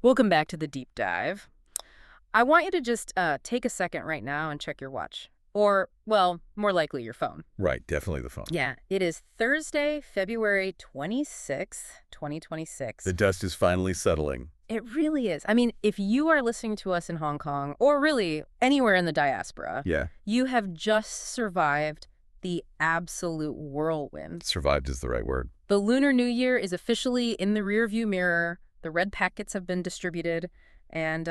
Welcome back to the deep dive. I want you to just take a second right now and check your watch. Or, well, more likely your phone. Right, definitely the phone. Yeah, it is Thursday, February 26th, 2026. The dust is finally settling. It really is. I mean, if you are listening to us in Hong Kong, or really anywhere in the diaspora, Yeah. you have just survived the absolute whirlwind. Survived is the right word. The Lunar New Year is officially in the rearview mirror. The red packets have been distributed, and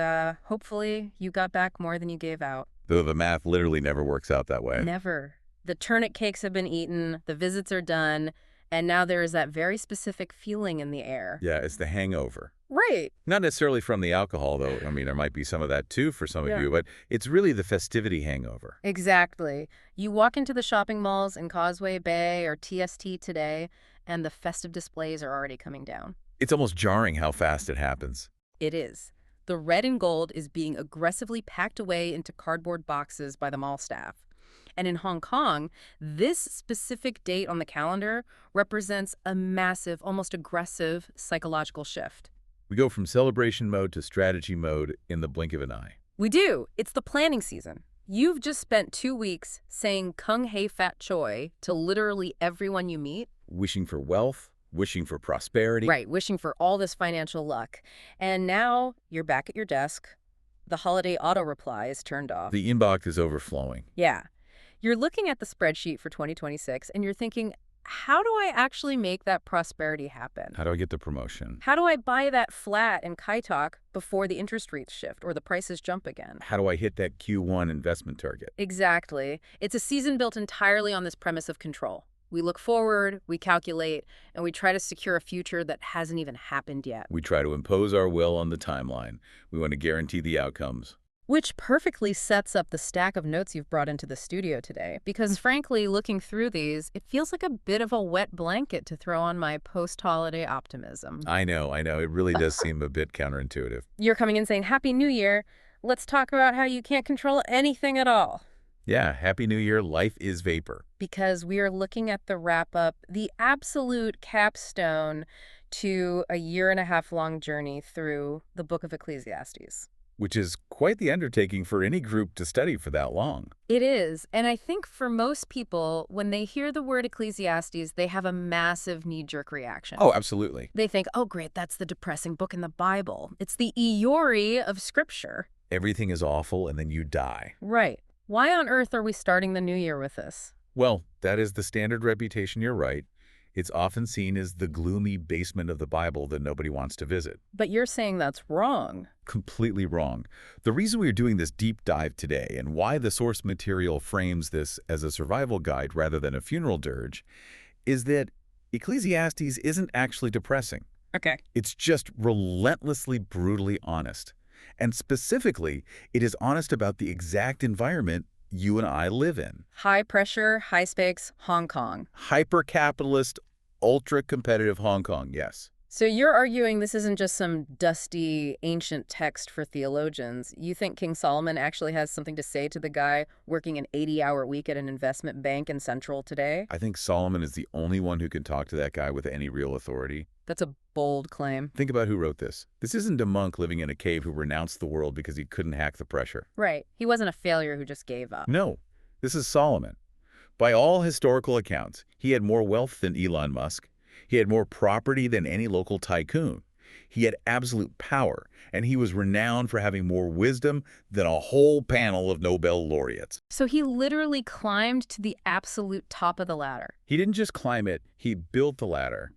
hopefully you got back more than you gave out. Though the math literally never works out that way. Never. The turnip cakes have been eaten, the visits are done, and now there is that very specific feeling in the air. Yeah, it's the hangover. Right. Not necessarily from the alcohol, though. I mean, there might be some of that, too, for some Yeah. of you, but it's really the festivity hangover. Exactly. You walk into the shopping malls in Causeway Bay or TST today, and the festive displays are already coming down. It's almost jarring how fast it happens. It is. The red and gold is being aggressively packed away into cardboard boxes by the mall staff. And in Hong Kong, this specific date on the calendar represents a massive, almost aggressive psychological shift. We go from celebration mode to strategy mode in the blink of an eye. We do. It's the planning season. You've just spent 2 weeks saying kung hei fat choi to literally everyone you meet. Wishing for wealth, wishing for prosperity. Right, wishing for all this financial luck. And now you're back at your desk. The holiday auto-reply is turned off. The inbox is overflowing. Yeah. You're looking at the spreadsheet for 2026, and you're thinking, how do I actually make that prosperity happen? How do I get the promotion? How do I buy that flat in Kai Tak before the interest rates shift or the prices jump again? How do I hit that Q1 investment target? Exactly. It's a season built entirely on this premise of control. We look forward, we calculate, and we try to secure a future that hasn't even happened yet. We try to impose our will on the timeline. We want to guarantee the outcomes. Which perfectly sets up the stack of notes you've brought into the studio today. Because frankly, looking through these, it feels like a bit of a wet blanket to throw on my post-holiday optimism. I know. It really does seem a bit counterintuitive. You're coming in saying, Happy New Year. Let's talk about how you can't control anything at all. Yeah, Happy New Year. Life is vapor. Because we are looking at the wrap-up, the absolute capstone to a 1.5-year-long journey through the Book of Ecclesiastes. Which is quite the undertaking for any group to study for that long. It is. And I think for most people, when they hear the word Ecclesiastes, they have a massive knee-jerk reaction. Oh, absolutely. They think, oh, great, that's the depressing book in the Bible. It's the Eeyore of Scripture. Everything is awful and then you die. Right. Why on earth are we starting the new year with this? Well, that is the standard reputation, you're right. It's often seen as the gloomy basement of the Bible that nobody wants to visit. But you're saying that's wrong. Completely wrong. The reason we're doing this deep dive today and why the source material frames this as a survival guide rather than a funeral dirge is that Ecclesiastes isn't actually depressing. Okay. It's just relentlessly, brutally honest. And specifically, it is honest about the exact environment you and I live in. High pressure, high stakes, Hong Kong. Hyper-capitalist, ultra-competitive Hong Kong, yes. So you're arguing this isn't just some dusty, ancient text for theologians. You think King Solomon actually has something to say to the guy working an 80-hour week at an investment bank in Central today? I think Solomon is the only one who can talk to that guy with any real authority. That's a bold claim. Think about who wrote this. This isn't a monk living in a cave who renounced the world because he couldn't hack the pressure. Right. He wasn't a failure who just gave up. No, this is Solomon. By all historical accounts, he had more wealth than Elon Musk. He had more property than any local tycoon. He had absolute power, and he was renowned for having more wisdom than a whole panel of Nobel laureates. So he literally climbed to the absolute top of the ladder. He didn't just climb it, he built the ladder.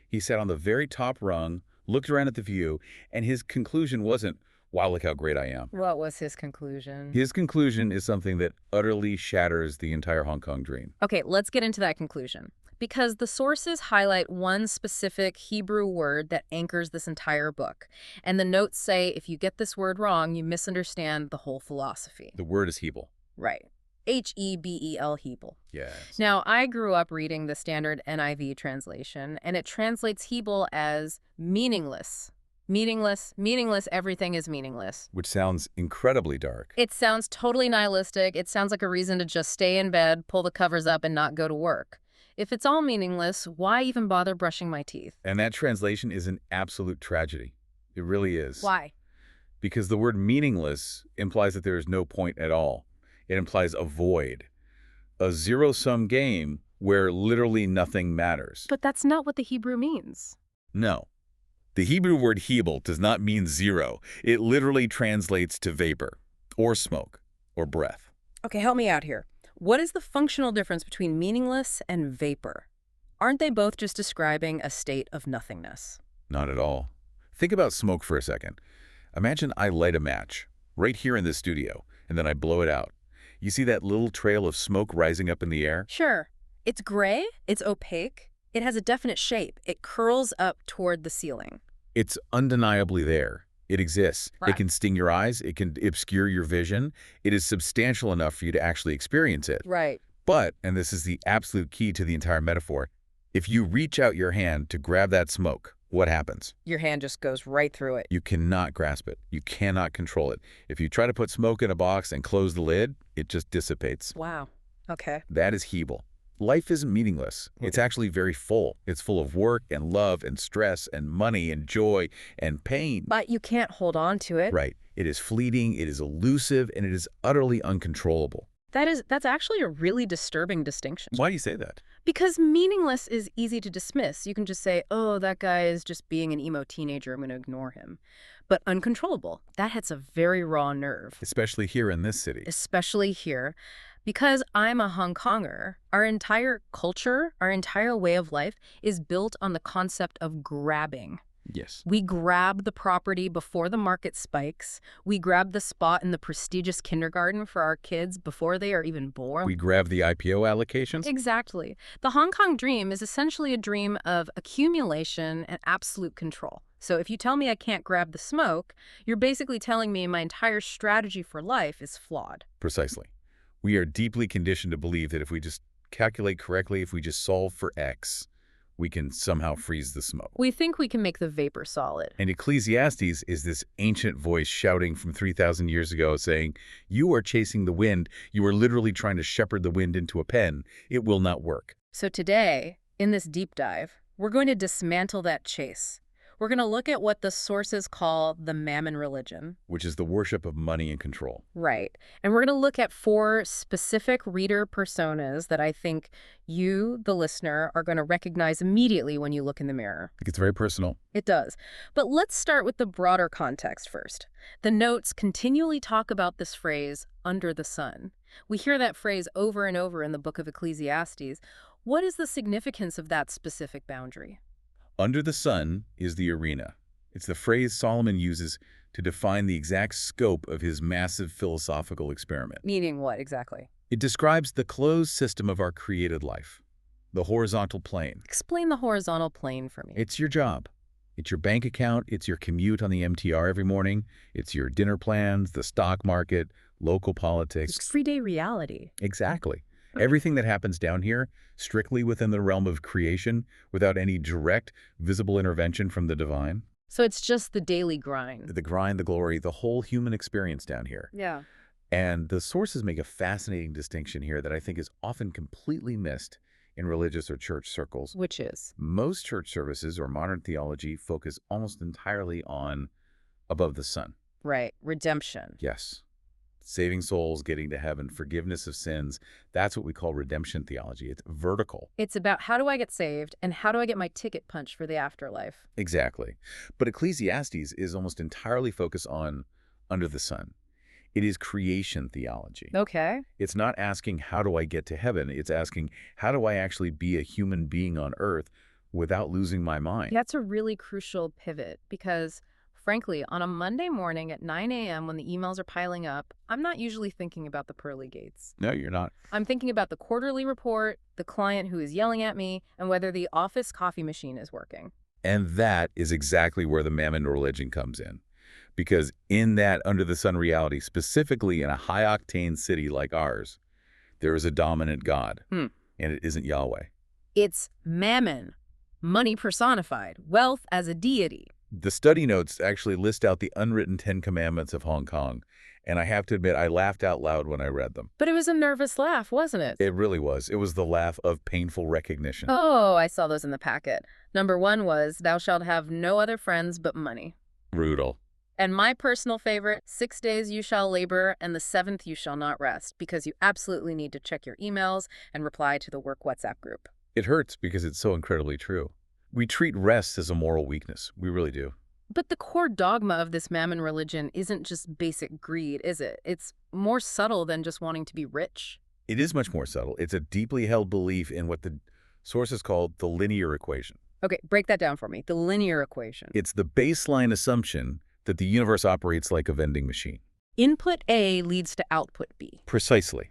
He sat on the very top rung, looked around at the view, and his conclusion wasn't, wow, look how great I am. What was his conclusion? His conclusion is something that utterly shatters the entire Hong Kong dream. Okay, let's get into that conclusion. Because the sources highlight one specific Hebrew word that anchors this entire book. And the notes say if you get this word wrong, you misunderstand the whole philosophy. The word is Hebel. Right. H-E-B-E-L, Hebel. Yes. Now, I grew up reading the standard NIV translation, and it translates Hebel as meaningless. Meaningless, meaningless, everything is meaningless. Which sounds incredibly dark. It sounds totally nihilistic. It sounds like a reason to just stay in bed, pull the covers up, and not go to work. If it's all meaningless, why even bother brushing my teeth? And that translation is an absolute tragedy. It really is. Why? Because the word meaningless implies that there is no point at all. It implies a void, a zero-sum game where literally nothing matters. But that's not what the Hebrew means. No. The Hebrew word Hebel does not mean zero. It literally translates to vapor, or smoke, or breath. Okay, help me out here. What is the functional difference between meaningless and vapor? Aren't they both just describing a state of nothingness? Not at all. Think about smoke for a second. Imagine I light a match, right here in this studio, and then I blow it out. You see that little trail of smoke rising up in the air? Sure. It's gray, it's opaque, it has a definite shape. It curls up toward the ceiling. It's undeniably there. It exists. Right. It can sting your eyes. It can obscure your vision. It is substantial enough for you to actually experience it. Right. But, and this is the absolute key to the entire metaphor, if you reach out your hand to grab that smoke, what happens? Your hand just goes right through it. You cannot grasp it. You cannot control it. If you try to put smoke in a box and close the lid, it just dissipates. Wow. Okay. That is Hebel. Life isn't meaningless. It's actually very full. It's full of work and love and stress and money and joy and pain. But you can't hold on to it. Right. It is fleeting, it is elusive, and it is utterly uncontrollable. That's actually a really disturbing distinction. Why do you say that? Because meaningless is easy to dismiss. You can just say, oh, that guy is just being an emo teenager, I'm going to ignore him. But uncontrollable, that hits a very raw nerve. Especially here in this city. Especially here. Because I'm a Hong Konger, our entire culture, our entire way of life is built on the concept of grabbing. Yes. We grab the property before the market spikes. We grab the spot in the prestigious kindergarten for our kids before they are even born. We grab the IPO allocations? Exactly. The Hong Kong dream is essentially a dream of accumulation and absolute control. So if you tell me I can't grab the smoke, you're basically telling me my entire strategy for life is flawed. Precisely. We are deeply conditioned to believe that if we just calculate correctly, if we just solve for X, we can somehow freeze the smoke. We think we can make the vapor solid. And Ecclesiastes is this ancient voice shouting from 3,000 years ago saying, you are chasing the wind. You are literally trying to shepherd the wind into a pen. It will not work. So today, in this deep dive, we're going to dismantle that chase. We're going to look at what the sources call the Mammon religion. Which is the worship of money and control. Right. And we're going to look at 4 specific reader personas that I think you, the listener, are going to recognize immediately when you look in the mirror. It gets very personal. It does. But let's start with the broader context first. The notes continually talk about this phrase, under the sun. We hear that phrase over and over in the Book of Ecclesiastes. What is the significance of that specific boundary? Under the sun is the arena. It's the phrase Solomon uses to define the exact scope of his massive philosophical experiment. Meaning what exactly? It describes the closed system of our created life, the horizontal plane. Explain the horizontal plane for me. It's your job. It's your bank account. It's your commute on the MTR every morning. It's your dinner plans, the stock market, local politics. It's everyday reality. Exactly. Everything that happens down here, strictly within the realm of creation, without any direct, visible intervention from the divine. So it's just the daily grind. The grind, the glory, the whole human experience down here. Yeah. And the sources make a fascinating distinction here that I think is often completely missed in religious or church circles. Which is? Most church services or modern theology focus almost entirely on above the sun. Right. Redemption. Yes. Saving souls, getting to heaven, forgiveness of sins. That's what we call redemption theology. It's vertical. It's about how do I get saved and how do I get my ticket punched for the afterlife? Exactly. But Ecclesiastes is almost entirely focused on under the sun. It is creation theology. Okay. It's not asking, how do I get to heaven? It's asking, how do I actually be a human being on earth without losing my mind? That's a really crucial pivot because, frankly, on a Monday morning at 9 a.m. when the emails are piling up, I'm not usually thinking about the pearly gates. No, you're not. I'm thinking about the quarterly report, the client who is yelling at me, and whether the office coffee machine is working. And that is exactly where the Mammon religion comes in. Because in that under-the-sun reality, specifically in a high-octane city like ours, there is a dominant god, and it isn't Yahweh. It's Mammon, money personified, wealth as a deity. The study notes actually list out the unwritten 10 Commandments of Hong Kong, and I have to admit I laughed out loud when I read them. But it was a nervous laugh, wasn't it? It really was. It was the laugh of painful recognition. Oh, I saw those in the packet. Number 1 was, thou shalt have no other friends but money. Brutal. And my personal favorite, 6 days you shall labor, and the seventh you shall not rest, because you absolutely need to check your emails and reply to the work WhatsApp group. It hurts because it's so incredibly true. We treat rest as a moral weakness. We really do. But the core dogma of this Mammon religion isn't just basic greed, is it? It's more subtle than just wanting to be rich. It is much more subtle. It's a deeply held belief in what the sources call the linear equation. Okay, break that down for me. The linear equation. It's the baseline assumption that the universe operates like a vending machine. Input A leads to output B. Precisely.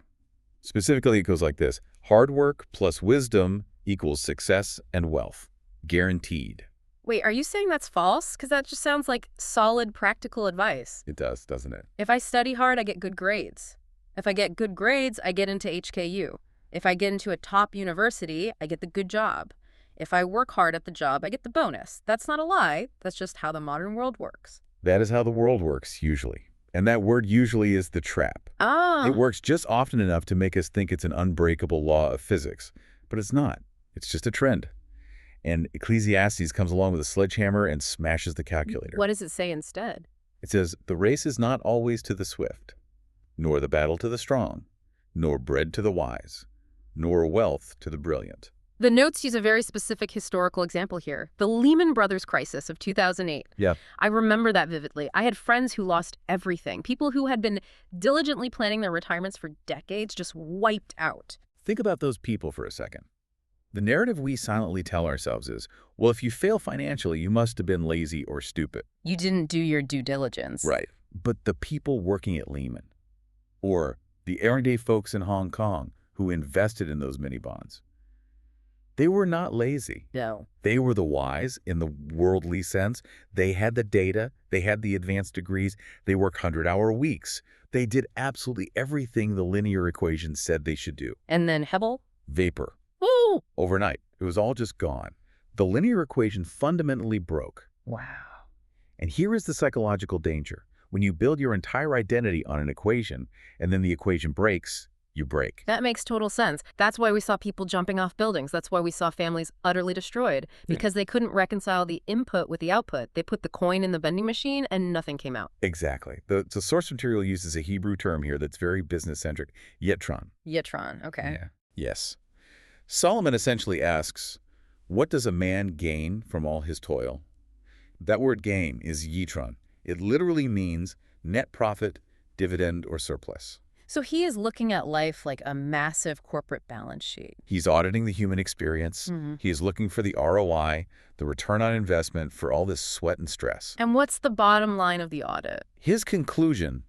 Specifically, it goes like this. Hard work plus wisdom equals success and wealth. Guaranteed. Wait, are you saying that's false? Because that just sounds like solid practical advice. It does, doesn't it? If I study hard, I get good grades. If I get good grades, I get into HKU. If I get into a top university, I get the good job. If I work hard at the job, I get the bonus. That's not a lie. That's just how the modern world works. That is how the world works, usually. And that word usually is the trap. Ah. It works just often enough to make us think it's an unbreakable law of physics. But it's not. It's just a trend. And Ecclesiastes comes along with a sledgehammer and smashes the calculator. What does it say instead? It says, the race is not always to the swift, nor the battle to the strong, nor bread to the wise, nor wealth to the brilliant. The notes use a very specific historical example here, the Lehman Brothers crisis of 2008. Yeah. I remember that vividly. I had friends who lost everything. People who had been diligently planning their retirements for decades just wiped out. Think about those people for a second. The narrative we silently tell ourselves is, well, if you fail financially, you must have been lazy or stupid. You didn't do your due diligence. Right. But the people working at Lehman, or the everyday folks in Hong Kong who invested in those mini bonds, they were not lazy. No. They were the wise in the worldly sense. They had the data. They had the advanced degrees. They worked 100-hour weeks. They did absolutely everything the linear equation said they should do. And then Hebel? Vapor. Ooh. Overnight. It was all just gone. The linear equation fundamentally broke. Wow. And here is the psychological danger. When you build your entire identity on an equation, and then the equation breaks, you break. That makes total sense. That's why we saw people jumping off buildings. That's why we saw families utterly destroyed, because they couldn't reconcile the input with the output. They put the coin in the vending machine and nothing came out. Exactly. The source material uses a Hebrew term here that's very business-centric, yetron. Yitron, okay. Yeah. Yes. Solomon essentially asks, what does a man gain from all his toil? That word gain is yitron. It literally means net profit, dividend, or surplus. So he is looking at life like a massive corporate balance sheet. He's auditing the human experience. He is looking for the ROI, the return on investment for all this sweat and stress. And what's the bottom line of the audit? His conclusion,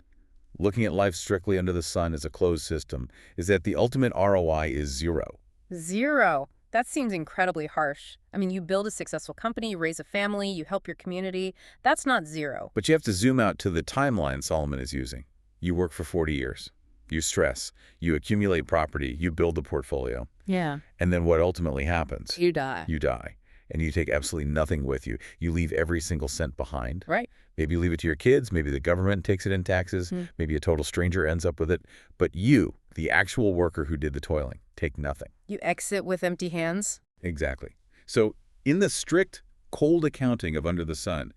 looking at life strictly under the sun as a closed system, is that the ultimate ROI is zero. Zero. That seems incredibly harsh. I mean, you build a successful company, you raise a family, you help your community. That's not zero. But you have to zoom out to the timeline Solomon is using. You work for 40 years. You stress. You accumulate property. You build the portfolio. Yeah. And then what ultimately happens? You die. You die. And you take absolutely nothing with you. You leave every single cent behind. Right. Maybe you leave it to your kids. Maybe the government takes it in taxes. Maybe a total stranger ends up with it. But you, the actual worker who did the toiling, take nothing. You exit with empty hands? Exactly. So in the strict, cold accounting of under the sun,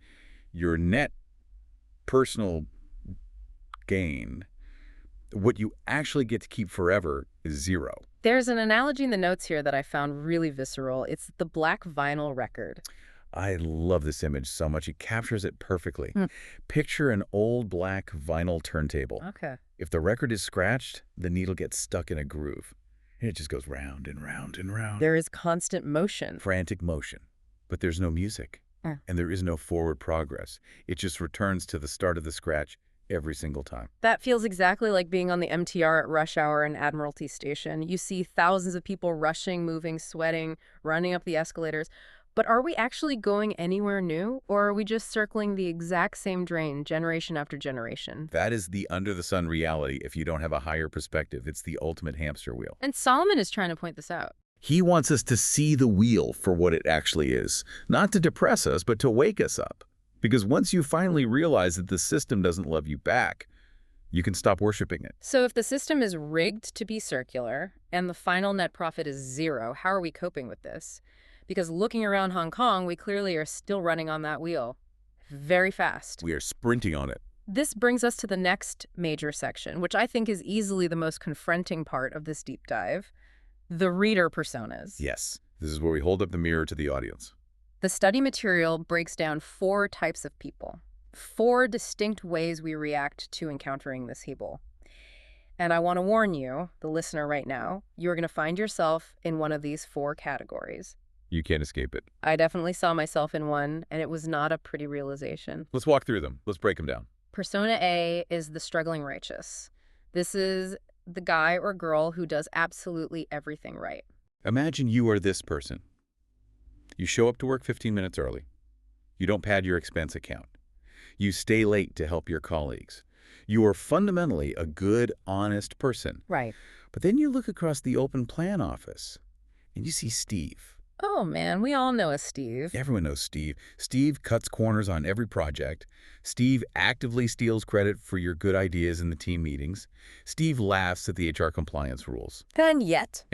your net personal gain, what you actually get to keep forever, is zero. There's an analogy in the notes here that I found really visceral. It's the black vinyl record. I love this image so much. It captures it perfectly. Picture an old black vinyl turntable. Okay. If the record is scratched, the needle gets stuck in a groove. And it just goes round and round and round. There is constant motion. Frantic motion. But there's no music. And there is no forward progress. It just returns to the start of the scratch every single time. That feels exactly like being on the MTR at rush hour in Admiralty Station. You see thousands of people rushing, moving, sweating, running up the escalators. But are we actually going anywhere new, or are we just circling the exact same drain generation after generation? That is the under-the-sun reality if you don't have a higher perspective. It's the ultimate hamster wheel. And Solomon is trying to point this out. He wants us to see the wheel for what it actually is, not to depress us, but to wake us up. Because once you finally realize that the system doesn't love you back, you can stop worshiping it. So if the system is rigged to be circular and the final net profit is zero, how are we coping with this? Because looking around Hong Kong, we clearly are still running on that wheel. very fast. We are sprinting on it. This brings us to the next major section, which I think is easily the most confronting part of this deep dive, the reader personas. Yes, this is where we hold up the mirror to the audience. The study material breaks down 4 types of people, 4 distinct ways we react to encountering this Hebel. And I want to warn you, the listener right now, you're going to find yourself in one of these 4 categories. You can't escape it. I definitely saw myself in one, and it was not a pretty realization. Let's walk through them. Let's break them down. Persona A is the struggling righteous. This is the guy or girl who does absolutely everything right. Imagine you are this person. You show up to work 15 minutes early. You don't pad your expense account. You stay late to help your colleagues. You are fundamentally a good, honest person. Right. But then you look across the open plan office, and you see Steve. Oh, man, we all know a Steve. Everyone knows Steve. Steve cuts corners on every project. Steve actively steals credit for your good ideas in the team meetings. Steve laughs at the HR compliance rules. And yet,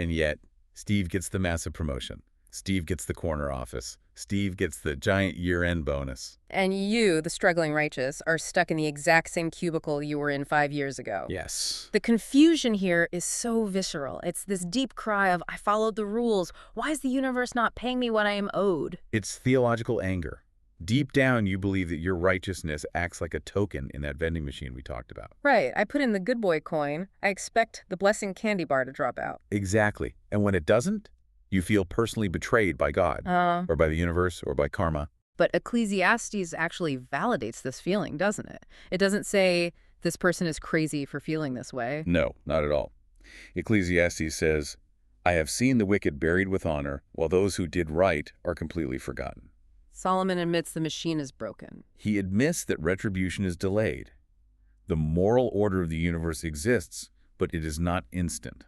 Steve gets the massive promotion. Steve gets the corner office. Steve gets the giant year-end bonus. and you, the struggling righteous, are stuck in the exact same cubicle you were in 5 years ago. Yes. The confusion here is so visceral. It's this deep cry of, I followed the rules. Why is the universe not paying me what I am owed? It's theological anger. Deep down, you believe that your righteousness acts like a token in that vending machine we talked about. Right. I put in the good boy coin. I expect the blessing candy bar to drop out. Exactly. And when it doesn't, you feel personally betrayed by God, or by the universe, or by karma. But Ecclesiastes actually validates this feeling, doesn't it? It doesn't say this person is crazy for feeling this way. No, not at all. Ecclesiastes says, I have seen the wicked buried with honor, while those who did right are completely forgotten. Solomon admits the machine is broken. He admits that retribution is delayed. The moral order of the universe exists, but it is not instant.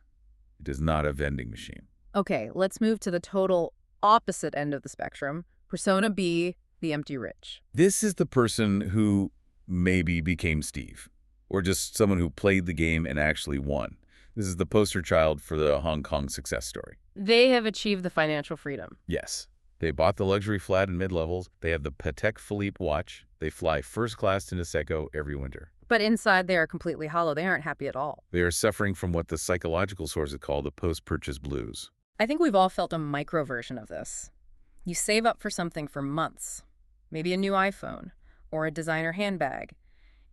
It is not a vending machine. Okay, let's move to the total opposite end of the spectrum. Persona B, the empty rich. This is the person who maybe became Steve, or just someone who played the game and actually won. This is the poster child for the Hong Kong success story. They have achieved the financial freedom. Yes. They bought the luxury flat in mid-levels. They have the Patek Philippe watch. They fly first class to Niseko every winter. But inside they are completely hollow. They aren't happy at all. They are suffering from what the psychological sources call the post-purchase blues. I think we've all felt a micro version of this. You save up for something for months, maybe a new iPhone or a designer handbag.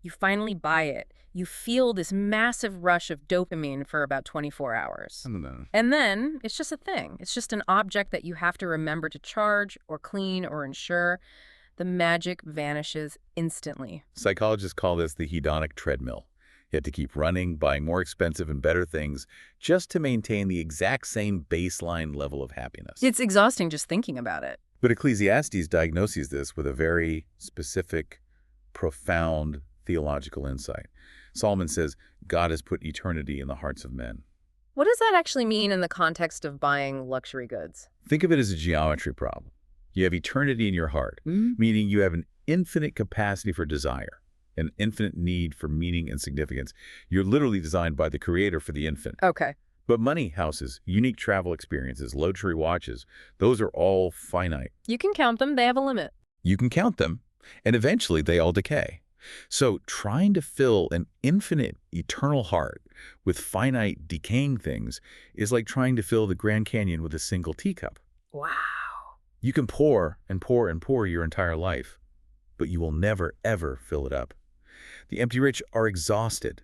You finally buy it. You feel this massive rush of dopamine for about 24 hours. And then it's just a thing. It's just an object that you have to remember to charge or clean or insure. The magic vanishes instantly. Psychologists call this the hedonic treadmill. You have to keep running, buying more expensive and better things just to maintain the exact same baseline level of happiness. It's exhausting just thinking about it. But Ecclesiastes diagnoses this with a very specific, profound theological insight. Solomon says, God has put eternity in the hearts of men. What does that actually mean in the context of buying luxury goods? Think of it as a geometry problem. You have eternity in your heart, meaning you have an infinite capacity for desire, an infinite need for meaning and significance. You're literally designed by the Creator for the infinite. Okay. But money, houses, unique travel experiences, luxury watches, those are all finite. You can count them. They have a limit. You can count them, and eventually they all decay. So trying to fill an infinite, eternal heart with finite, decaying things is like trying to fill the Grand Canyon with a single teacup. Wow. You can pour and pour and pour your entire life, but you will never, ever fill it up. The empty rich are exhausted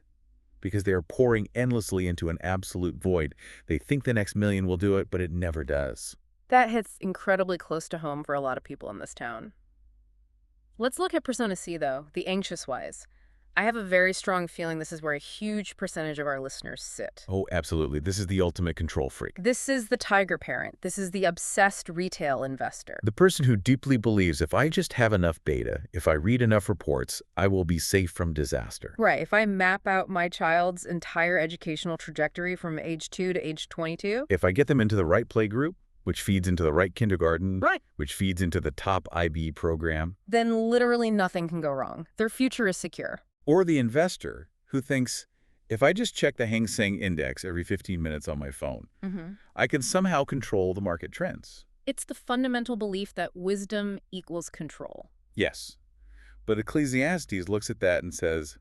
because they are pouring endlessly into an absolute void. They think the next million will do it, but it never does. That hits incredibly close to home for a lot of people in this town. Let's look at Persona C, though, the anxious wise. I have a very strong feeling this is where a huge percentage of our listeners sit. Oh, absolutely. This is the ultimate control freak. This is the tiger parent. This is the obsessed retail investor. The person who deeply believes if I just have enough data, if I read enough reports, I will be safe from disaster. Right. If I map out my child's entire educational trajectory from age 2 to age 22. If I get them into the right play group, which feeds into the right kindergarten, Right. which feeds into the top IB program. Then literally nothing can go wrong. Their future is secure. Or the investor who thinks, if I just check the Hang Seng Index every 15 minutes on my phone, I can somehow control the market trends. It's the fundamental belief that wisdom equals control. Yes. But Ecclesiastes looks at that and says,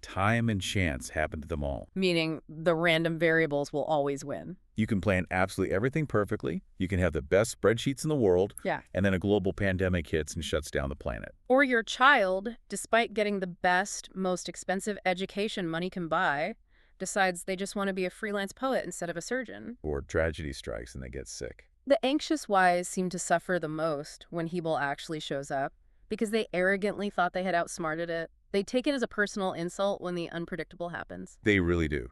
time and chance happen to them all. Meaning the random variables will always win. You can plan absolutely everything perfectly, you can have the best spreadsheets in the world, Yeah. and then a global pandemic hits and shuts down the planet. Or your child, despite getting the best, most expensive education money can buy, decides they just want to be a freelance poet instead of a surgeon. Or tragedy strikes and they get sick. The anxious wise seem to suffer the most when Hebel actually shows up because they arrogantly thought they had outsmarted it. They take it as a personal insult when the unpredictable happens. They really do.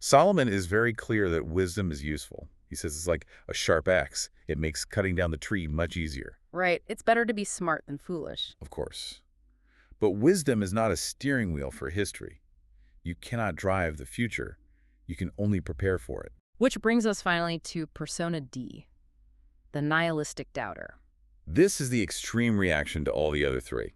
Solomon is very clear that wisdom is useful. He says it's like a sharp axe. It makes cutting down the tree much easier. Right. It's better to be smart than foolish. Of course. But wisdom is not a steering wheel for history. You cannot drive the future. You can only prepare for it. Which brings us finally to Persona D, the Nihilistic Doubter. This is the extreme reaction to all the other three.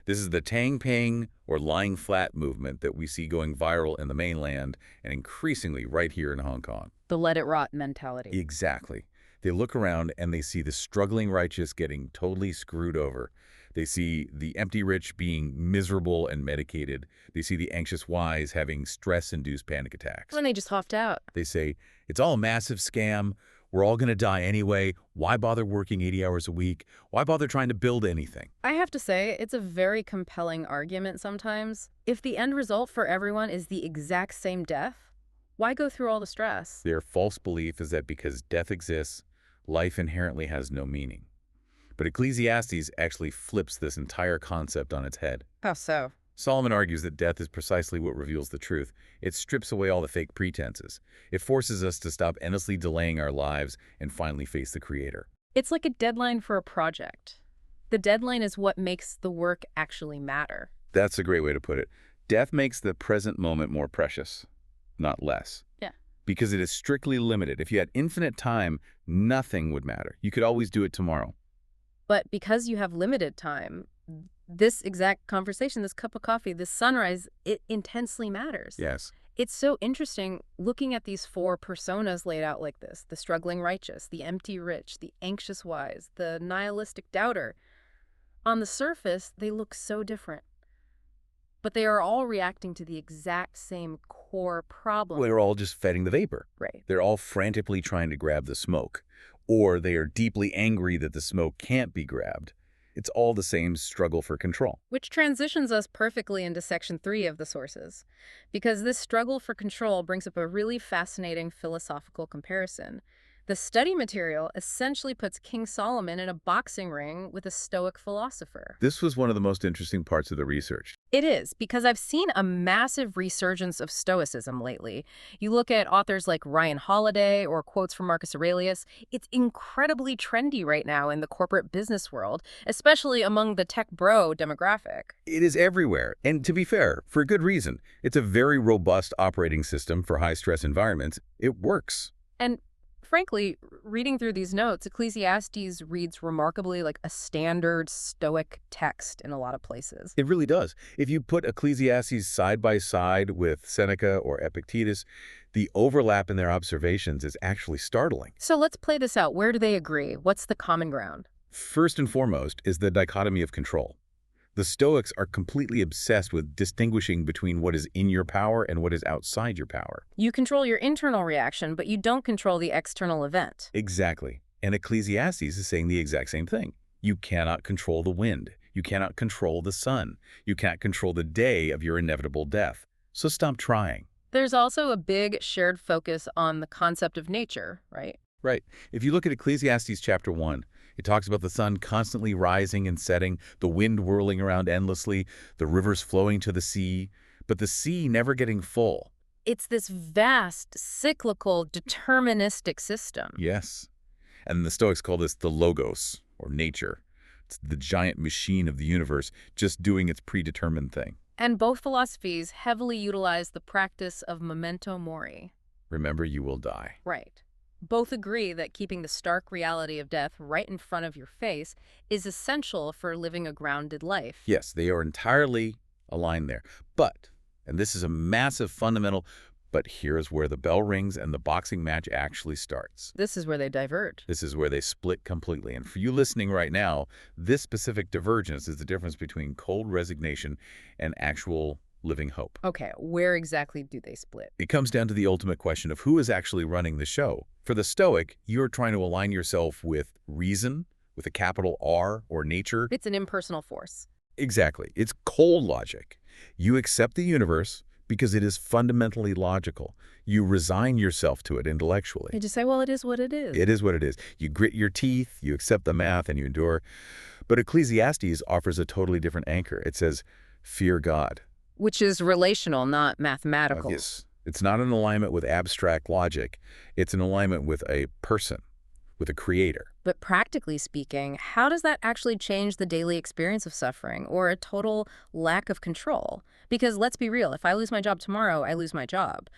This is the tang-pang or lying flat movement that we see going viral in the mainland and increasingly right here in Hong Kong. The let it rot mentality. Exactly. They look around and they see the struggling righteous getting totally screwed over. They see the empty rich being miserable and medicated. They see the anxious wise having stress-induced panic attacks. And they just huffed out. They say, it's all a massive scam. We're all going to die anyway. Why bother working 80 hours a week? Why bother trying to build anything? I have to say, it's a very compelling argument sometimes. If the end result for everyone is the exact same death, why go through all the stress? Their false belief is that because death exists, life inherently has no meaning. But Ecclesiastes actually flips this entire concept on its head. How so? Solomon argues that death is precisely what reveals the truth. It strips away all the fake pretenses. It forces us to stop endlessly delaying our lives and finally face the Creator. It's like a deadline for a project. The deadline is what makes the work actually matter. That's a great way to put it. Death makes the present moment more precious, not less. Yeah. Because it is strictly limited. If you had infinite time, nothing would matter. You could always do it tomorrow. But because you have limited time, this exact conversation, this cup of coffee, this sunrise, it intensely matters. Yes. It's so interesting looking at these four personas laid out like this: the struggling righteous, the empty rich, the anxious wise, the nihilistic doubter. On the surface, they look so different. But they are all reacting to the exact same core problem. They're all just fighting the vapor. Right. They're all frantically trying to grab the smoke. Or they are deeply angry that the smoke can't be grabbed. It's all the same struggle for control. Which transitions us perfectly into section 3 of the sources, because this struggle for control brings up a really fascinating philosophical comparison. The study material essentially puts King Solomon in a boxing ring with a Stoic philosopher. This was one of the most interesting parts of the research. It is, because I've seen a massive resurgence of Stoicism lately. You look at authors like Ryan Holiday or quotes from Marcus Aurelius, it's incredibly trendy right now in the corporate business world, especially among the tech bro demographic. It is everywhere. And to be fair, for good reason. It's a very robust operating system for high-stress environments. It works. And frankly, reading through these notes, Ecclesiastes reads remarkably like a standard Stoic text in a lot of places. It really does. If you put Ecclesiastes side by side with Seneca or Epictetus, the overlap in their observations is actually startling. So let's play this out. Where do they agree? What's the common ground? First and foremost is the dichotomy of control. The Stoics are completely obsessed with distinguishing between what is in your power and what is outside your power. You control your internal reaction, but you don't control the external event. Exactly. And Ecclesiastes is saying the exact same thing. You cannot control the wind. You cannot control the sun. You can't control the day of your inevitable death. So stop trying. There's also a big shared focus on the concept of nature, right? Right. If you look at Ecclesiastes chapter 1, it talks about the sun constantly rising and setting, the wind whirling around endlessly, the rivers flowing to the sea, but the sea never getting full. It's this vast, cyclical, deterministic system. Yes. And the Stoics call this the logos, or nature. It's the giant machine of the universe just doing its predetermined thing. And both philosophies heavily utilize the practice of memento mori. Remember, you will die. Right. Both agree that keeping the stark reality of death right in front of your face is essential for living a grounded life. Yes, they are entirely aligned there. But, and this is a massive fundamental But here's where the bell rings and the boxing match actually starts. This is where they diverge. This is where they split completely. And for you listening right now, this specific divergence is the difference between cold resignation and actual living hope. Okay, where exactly do they split? It comes down to the ultimate question of who is actually running the show. For the Stoic, you're trying to align yourself with reason, with a capital R, or nature. It's an impersonal force. Exactly. It's cold logic. You accept the universe because it is fundamentally logical. You resign yourself to it intellectually. You just say, well, it is what it is. It is what it is. You grit your teeth, you accept the math, and you endure. But Ecclesiastes offers a totally different anchor. It says, fear God. Which is relational, not mathematical. Yes. It's not in alignment with abstract logic. It's in alignment with a person, with a creator. But practically speaking, how does that actually change the daily experience of suffering or a total lack of control? Because let's be real, if I lose my job tomorrow, I lose my job.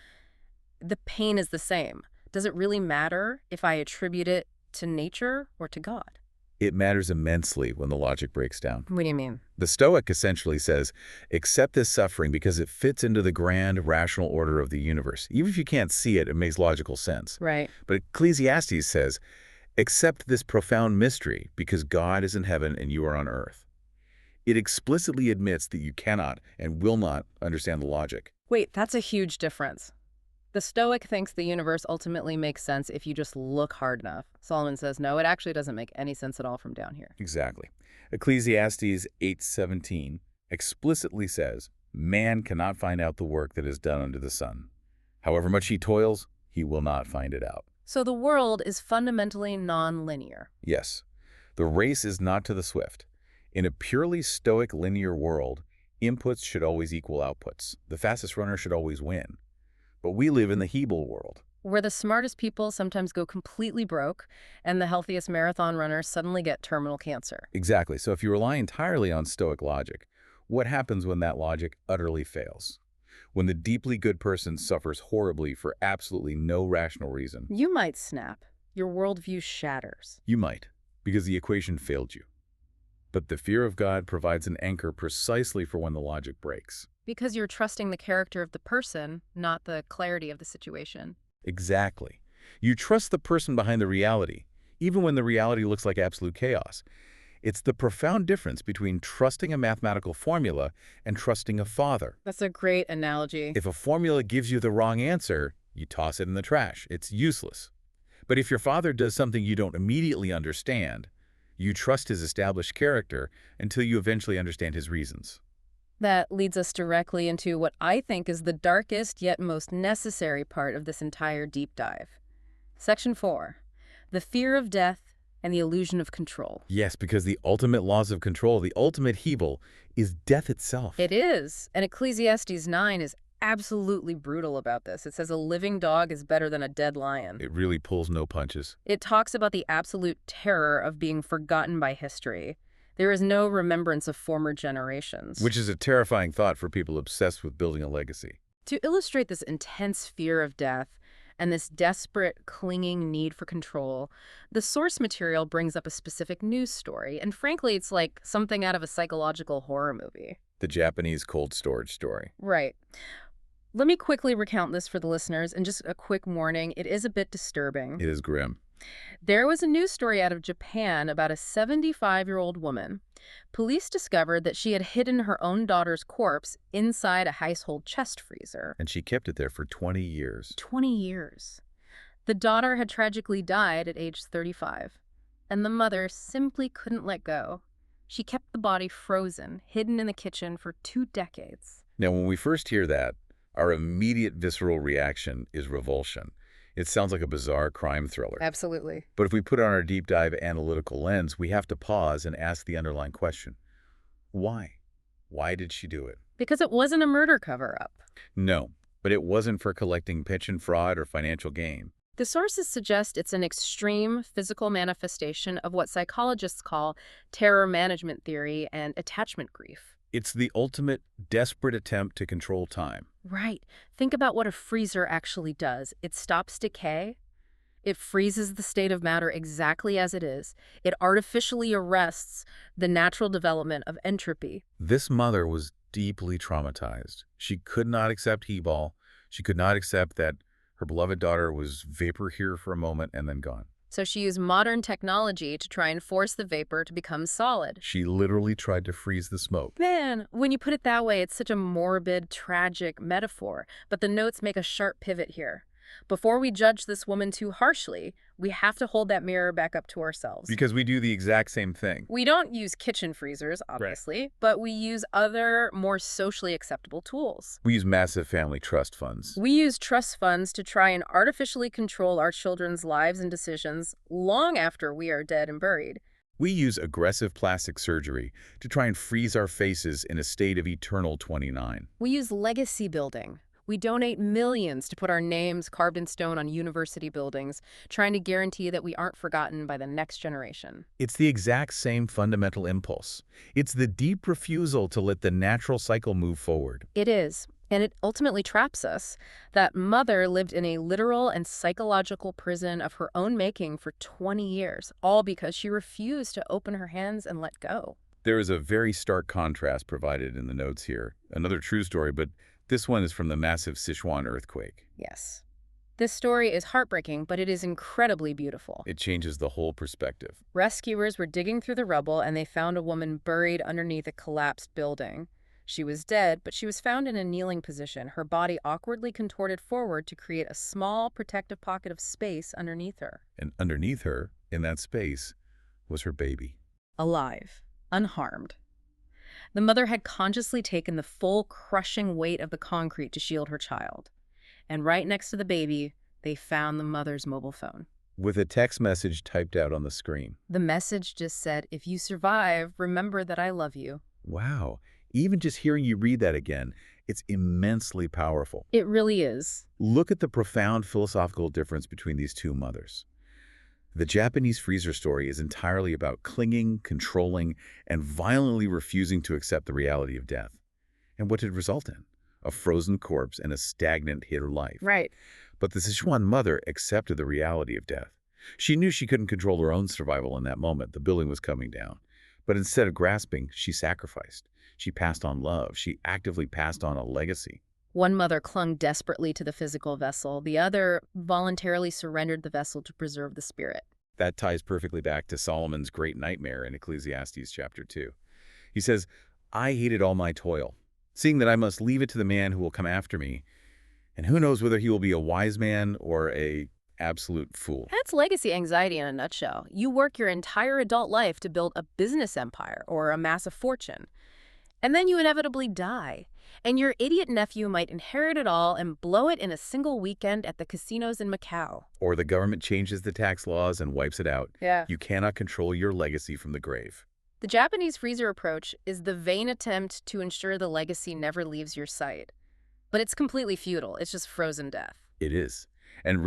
The pain is the same. Does it really matter if I attribute it to nature or to God? It matters immensely when the logic breaks down. What do you mean? The Stoic essentially says, accept this suffering because it fits into the grand rational order of the universe. Even if you can't see it, it makes logical sense. Right. But Ecclesiastes says, accept this profound mystery because God is in heaven and you are on earth. It explicitly admits that you cannot and will not understand the logic. Wait, that's a huge difference. The Stoic thinks the universe ultimately makes sense if you just look hard enough. Solomon says, no, it actually doesn't make any sense at all from down here. Exactly. Ecclesiastes 8:17 explicitly says, man cannot find out the work that is done under the sun. However much he toils, he will not find it out. So the world is fundamentally non-linear. Yes, the race is not to the swift. In a purely Stoic linear world, inputs should always equal outputs. The fastest runner should always win. But we live in the Hebel world, where the smartest people sometimes go completely broke and the healthiest marathon runners suddenly get terminal cancer. Exactly. So if you rely entirely on Stoic logic, what happens when that logic utterly fails? When the deeply good person suffers horribly for absolutely no rational reason? You might snap. Your worldview shatters. You might, because the equation failed you. But the fear of God provides an anchor precisely for when the logic breaks. Because you're trusting the character of the person, not the clarity of the situation. Exactly. You trust the person behind the reality, even when the reality looks like absolute chaos. It's the profound difference between trusting a mathematical formula and trusting a father. That's a great analogy. If a formula gives you the wrong answer, you toss it in the trash. It's useless. But if your father does something you don't immediately understand, you trust his established character until you eventually understand his reasons. That leads us directly into what I think is the darkest yet most necessary part of this entire deep dive. Section 4, the fear of death and the illusion of control. Yes, because the ultimate laws of control, the ultimate Hebel, is death itself. It is. And Ecclesiastes 9 is absolutely brutal about this. It says a living dog is better than a dead lion. It really pulls no punches. It talks about the absolute terror of being forgotten by history. There is no remembrance of former generations. Which is a terrifying thought for people obsessed with building a legacy. To illustrate this intense fear of death and this desperate, clinging need for control, the source material brings up a specific news story, and frankly, it's like something out of a psychological horror movie. The Japanese cold storage story. Right. Let me quickly recount this for the listeners, and just a quick warning, it is a bit disturbing. It is grim. There was a news story out of Japan about a 75-year-old woman. Police discovered that she had hidden her own daughter's corpse inside a household chest freezer. And she kept it there for 20 years. 20 years. The daughter had tragically died at age 35, and the mother simply couldn't let go. She kept the body frozen, hidden in the kitchen for 2 decades. Now, when we first hear that, our immediate visceral reaction is revulsion. It sounds like a bizarre crime thriller. Absolutely. But if we put on our deep dive analytical lens, we have to pause and ask the underlying question. Why? Why did she do it? Because it wasn't a murder cover-up. No, but it wasn't for collecting pension fraud or financial gain. The sources suggest it's an extreme physical manifestation of what psychologists call terror management theory and attachment grief. It's the ultimate desperate attempt to control time. Right. Think about what a freezer actually does. It stops decay. It freezes the state of matter exactly as it is. It artificially arrests the natural development of entropy. This mother was deeply traumatized. She could not accept Hebel. She could not accept that her beloved daughter was vapor here for a moment and then gone. So she used modern technology to try and force the vapor to become solid. She literally tried to freeze the smoke. Man, when you put it that way, it's such a morbid, tragic metaphor, but the notes make a sharp pivot here. Before we judge this woman too harshly, we have to hold that mirror back up to ourselves. Because we do the exact same thing. We don't use kitchen freezers, obviously, but we use other, more socially acceptable tools. We use massive family trust funds. We use trust funds to try and artificially control our children's lives and decisions long after we are dead and buried. We use aggressive plastic surgery to try and freeze our faces in a state of eternal 29. We use legacy building. We donate millions to put our names carved in stone on university buildings, trying to guarantee that we aren't forgotten by the next generation. It's the exact same fundamental impulse. It's the deep refusal to let the natural cycle move forward. It is, and it ultimately traps us. That mother lived in a literal and psychological prison of her own making for 20 years, all because she refused to open her hands and let go. There is a very stark contrast provided in the notes here. Another true story, but this one is from the massive Sichuan earthquake. Yes. This story is heartbreaking, but it is incredibly beautiful. It changes the whole perspective. Rescuers were digging through the rubble and they found a woman buried underneath a collapsed building. She was dead, but she was found in a kneeling position, her body awkwardly contorted forward to create a small, protective pocket of space underneath her. And underneath her, in that space, was her baby. Alive, unharmed. The mother had consciously taken the full crushing weight of the concrete to shield her child. And right next to the baby, they found the mother's mobile phone. With a text message typed out on the screen. The message just said, "If you survive, remember that I love you." Wow. Even just hearing you read that again, it's immensely powerful. It really is. Look at the profound philosophical difference between these two mothers. The Japanese freezer story is entirely about clinging, controlling, and violently refusing to accept the reality of death. And what did it result in? A frozen corpse and a stagnant hidden life. Right. But the Sichuan mother accepted the reality of death. She knew she couldn't control her own survival in that moment. The building was coming down. But instead of grasping, she sacrificed. She passed on love. She actively passed on a legacy. One mother clung desperately to the physical vessel. The other voluntarily surrendered the vessel to preserve the spirit. That ties perfectly back to Solomon's great nightmare in Ecclesiastes chapter 2. He says, "I hated all my toil, seeing that I must leave it to the man who will come after me. And who knows whether he will be a wise man or a absolute fool." That's legacy anxiety in a nutshell. You work your entire adult life to build a business empire or amass a fortune. And then you inevitably die. And your idiot nephew might inherit it all and blow it in a single weekend at the casinos in Macau. Or the government changes the tax laws and wipes it out. Yeah. You cannot control your legacy from the grave. The Japanese freezer approach is the vain attempt to ensure the legacy never leaves your sight. But it's completely futile. It's just frozen death. It is. And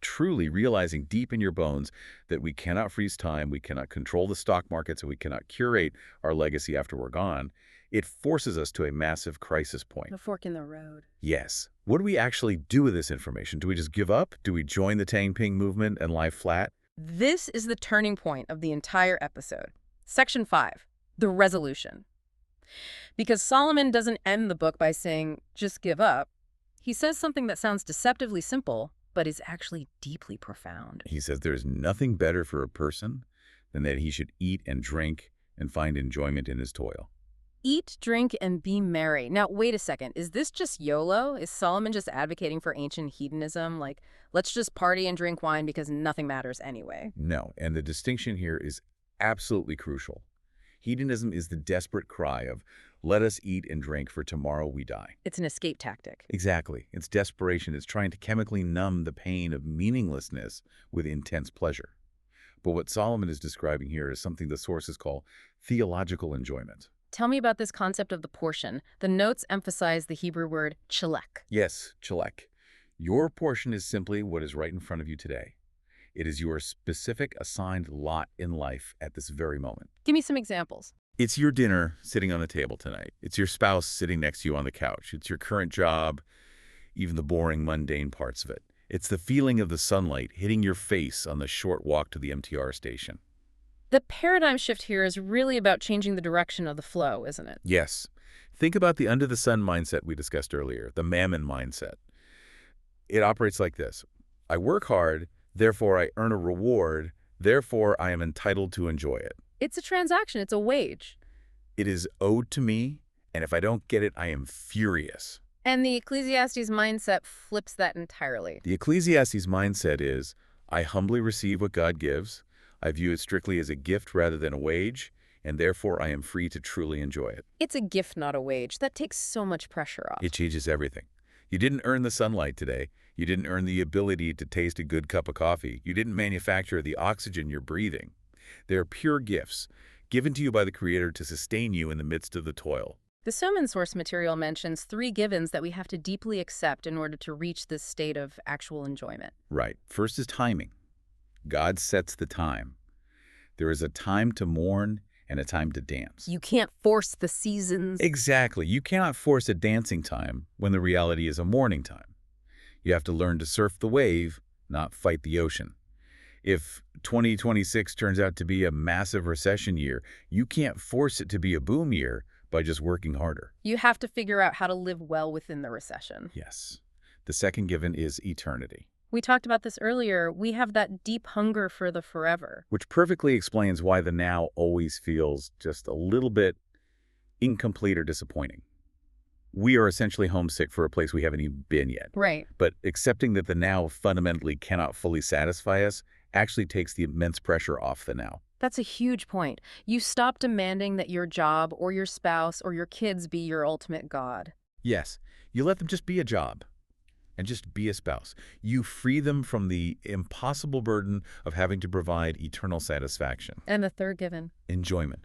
truly realizing deep in your bones that we cannot freeze time, we cannot control the stock markets, and we cannot curate our legacy after we're gone, it forces us to a massive crisis point. A fork in the road. Yes. What do we actually do with this information? Do we just give up? Do we join the Tang Ping movement and lie flat? This is the turning point of the entire episode. Section 5, the resolution. Because Solomon doesn't end the book by saying, just give up. He says something that sounds deceptively simple, but is actually deeply profound. He says there's nothing better for a person than that he should eat and drink and find enjoyment in his toil. Eat, drink, and be merry. Now, wait a second. Is this just YOLO? Is Solomon just advocating for ancient hedonism? Like, let's just party and drink wine because nothing matters anyway? No, and the distinction here is absolutely crucial. Hedonism is the desperate cry of, let us eat and drink for tomorrow we die. It's an escape tactic. Exactly. It's desperation. It's trying to chemically numb the pain of meaninglessness with intense pleasure. But what Solomon is describing here is something the sources call theological enjoyment. Tell me about this concept of the portion. The notes emphasize the Hebrew word chelek. Yes, chelek. Your portion is simply what is right in front of you today. It is your specific assigned lot in life at this very moment. Give me some examples. It's your dinner sitting on the table tonight. It's your spouse sitting next to you on the couch. It's your current job, even the boring, mundane parts of it. It's the feeling of the sunlight hitting your face on the short walk to the MTR station. The paradigm shift here is really about changing the direction of the flow, isn't it? Yes. Think about the under-the-sun mindset we discussed earlier, the mammon mindset. It operates like this. I work hard, therefore I earn a reward, therefore I am entitled to enjoy it. It's a transaction. It's a wage. It is owed to me, and if I don't get it, I am furious. And the Ecclesiastes mindset flips that entirely. The Ecclesiastes mindset is, I humbly receive what God gives, I view it strictly as a gift rather than a wage, and therefore I am free to truly enjoy it. It's a gift, not a wage. That takes so much pressure off. It changes everything. You didn't earn the sunlight today. You didn't earn the ability to taste a good cup of coffee. You didn't manufacture the oxygen you're breathing. They are pure gifts, given to you by the Creator to sustain you in the midst of the toil. The Sermon source material mentions 3 givens that we have to deeply accept in order to reach this state of actual enjoyment. Right. First is timing. God sets the time. There is a time to mourn and a time to dance. You can't force the seasons. Exactly. You cannot force a dancing time when the reality is a mourning time. You have to learn to surf the wave, not fight the ocean. If 2026 turns out to be a massive recession year, you can't force it to be a boom year by just working harder. You have to figure out how to live well within the recession. Yes. The second given is eternity, We talked about this earlier. We have that deep hunger for the forever. which perfectly explains why the now always feels just a little bit incomplete or disappointing. We are essentially homesick for a place we haven't even been yet. Right. But accepting that the now fundamentally cannot fully satisfy us actually takes the immense pressure off the now. That's a huge point. You stop demanding that your job or your spouse or your kids be your ultimate god. Yes, you let them just be a job and just be a spouse. You free them from the impossible burden of having to provide eternal satisfaction. And the third given. Enjoyment.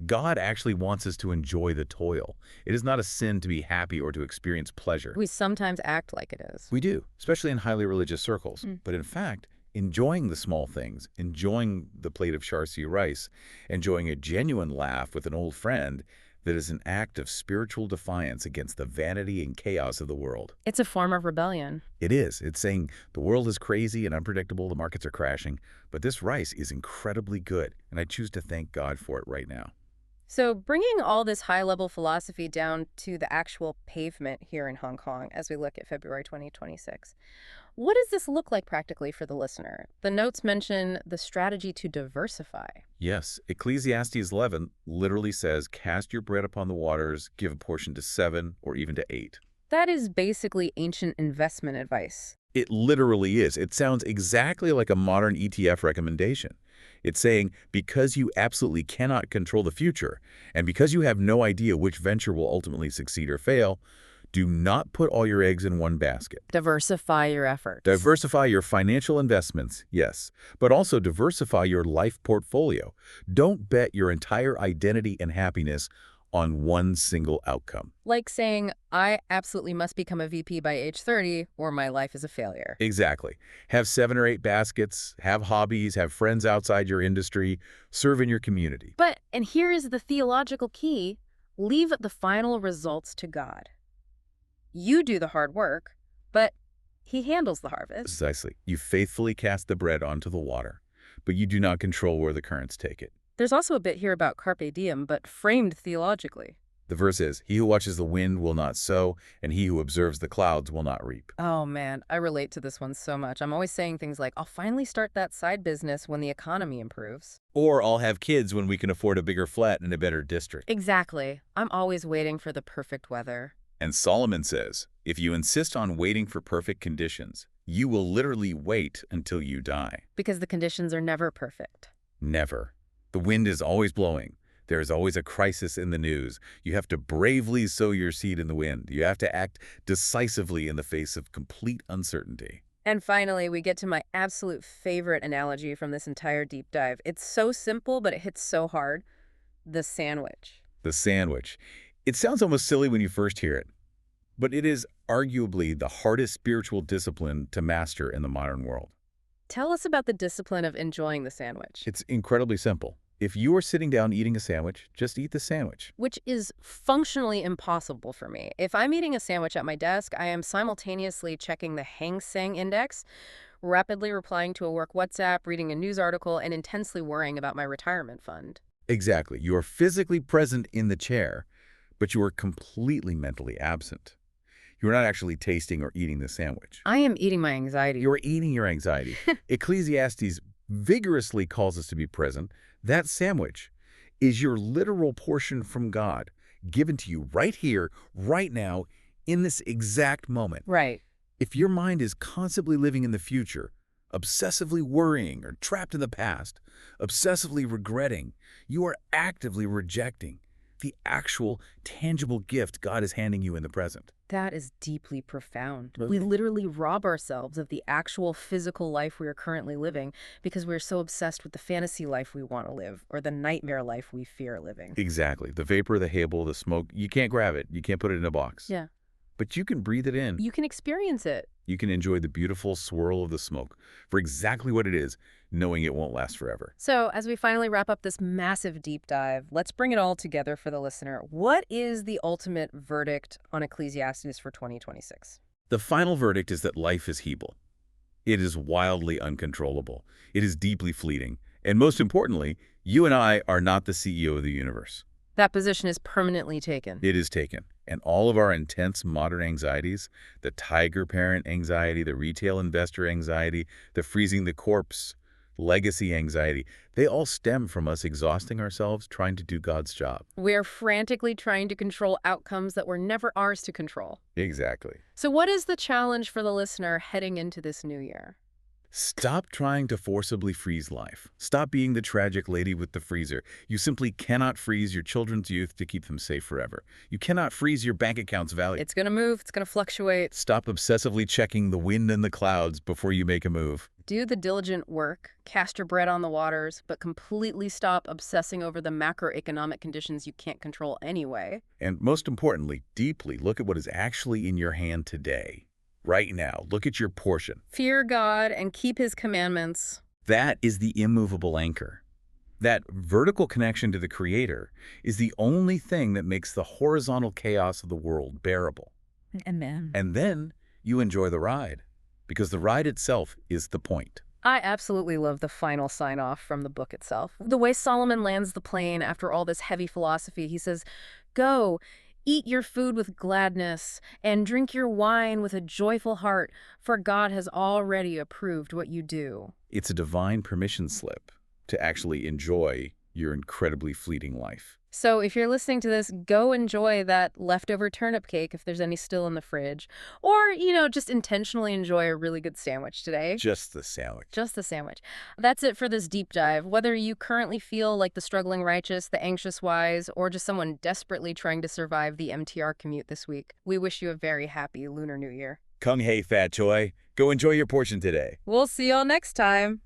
God actually wants us to enjoy the toil. It is not a sin to be happy or to experience pleasure. We sometimes act like it is. We do, especially in highly religious circles. But in fact, enjoying the small things, enjoying the plate of char-siu rice, enjoying a genuine laugh with an old friend, that is an act of spiritual defiance against the vanity and chaos of the world. It's a form of rebellion. It is. It's saying the world is crazy and unpredictable, the markets are crashing, but this rice is incredibly good, and I choose to thank God for it right now. So bringing all this high-level philosophy down to the actual pavement here in Hong Kong as we look at February 2026, what does this look like practically for the listener? The notes mention the strategy to diversify. Yes, Ecclesiastes 11 literally says, cast your bread upon the waters, give a portion to 7 or even to 8. That is basically ancient investment advice. It literally is. It sounds exactly like a modern ETF recommendation. It's saying, because you absolutely cannot control the future, and because you have no idea which venture will ultimately succeed or fail, do not put all your eggs in one basket. Diversify your efforts. Diversify your financial investments, yes, but also diversify your life portfolio. Don't bet your entire identity and happiness on one single outcome. Like saying, I absolutely must become a VP by age 30 or my life is a failure. Exactly. Have 7 or 8 baskets, have hobbies, have friends outside your industry, serve in your community. But, and here is the theological key, leave the final results to God. You do the hard work, but he handles the harvest. Precisely. You faithfully cast the bread onto the water, but you do not control where the currents take it. There's also a bit here about carpe diem, but framed theologically. The verse is, he who watches the wind will not sow, and he who observes the clouds will not reap. Oh man, I relate to this one so much. I'm always saying things like, I'll finally start that side business when the economy improves. Or I'll have kids when we can afford a bigger flat in a better district. Exactly. I'm always waiting for the perfect weather. And Solomon says, if you insist on waiting for perfect conditions, you will literally wait until you die. Because the conditions are never perfect. Never. The wind is always blowing. There is always a crisis in the news. You have to bravely sow your seed in the wind. You have to act decisively in the face of complete uncertainty. And finally, we get to my absolute favorite analogy from this entire deep dive. It's so simple, but it hits so hard. The sandwich. The sandwich. It sounds almost silly when you first hear it, but it is arguably the hardest spiritual discipline to master in the modern world. Tell us about the discipline of enjoying the sandwich. It's incredibly simple. If you are sitting down eating a sandwich, just eat the sandwich. Which is functionally impossible for me. If I'm eating a sandwich at my desk, I am simultaneously checking the Hang Seng Index, rapidly replying to a work WhatsApp, reading a news article, and intensely worrying about my retirement fund. Exactly. You are physically present in the chair, but you are completely mentally absent. You're not actually tasting or eating the sandwich. I am eating my anxiety. You're eating your anxiety. Ecclesiastes vigorously calls us to be present. That sandwich is your literal portion from God, given to you right here, right now, in this exact moment. Right. If your mind is constantly living in the future, obsessively worrying or trapped in the past, obsessively regretting, you are actively rejecting the actual, tangible gift God is handing you in the present. That is deeply profound. Well, We literally rob ourselves of the actual physical life we are currently living because we're so obsessed with the fantasy life we want to live or the nightmare life we fear living. Exactly. The vapor, the Hebel, the smoke, you can't grab it. You can't put it in a box. Yeah. But you can breathe it in. You can experience it. You can enjoy the beautiful swirl of the smoke for exactly what it is, knowing it won't last forever. So, as we finally wrap up this massive deep dive, let's bring it all together for the listener. What is the ultimate verdict on Ecclesiastes for 2026? The final verdict is that life is Hebel. It is wildly uncontrollable. It is deeply fleeting. And most importantly, you and I are not the CEO of the universe. That position is permanently taken. It is taken. And all of our intense modern anxieties, the tiger parent anxiety, the retail investor anxiety, the freezing the corpse, legacy anxiety, they all stem from us exhausting ourselves trying to do God's job. We're frantically trying to control outcomes that were never ours to control. Exactly. So what is the challenge for the listener heading into this new year? Stop trying to forcibly freeze life. Stop being the tragic lady with the freezer. You simply cannot freeze your children's youth to keep them safe forever. You cannot freeze your bank account's value. It's going to move. It's going to fluctuate. Stop obsessively checking the wind and the clouds before you make a move. Do the diligent work, cast your bread on the waters, but completely stop obsessing over the macroeconomic conditions you can't control anyway. And most importantly, deeply look at what is actually in your hand today. Right now, look at your portion. Fear God and keep his commandments. That is the immovable anchor. That vertical connection to the Creator is the only thing that makes the horizontal chaos of the world bearable. Amen. And then you enjoy the ride, because the ride itself is the point. I absolutely love the final sign-off from the book itself. The way Solomon lands the plane after all this heavy philosophy, he says, "Go, eat your food with gladness, and drink your wine with a joyful heart, for God has already approved what you do." It's a divine permission slip to actually enjoy your incredibly fleeting life. So if you're listening to this, go enjoy that leftover turnip cake if there's any still in the fridge. Or, just intentionally enjoy a really good sandwich today. Just the sandwich. Just the sandwich. That's it for this deep dive. Whether you currently feel like the struggling righteous, the anxious wise, or just someone desperately trying to survive the MTR commute this week, we wish you a very happy Lunar New Year. Kung Hei Fat Choi. Go enjoy your portion today. We'll see y'all next time.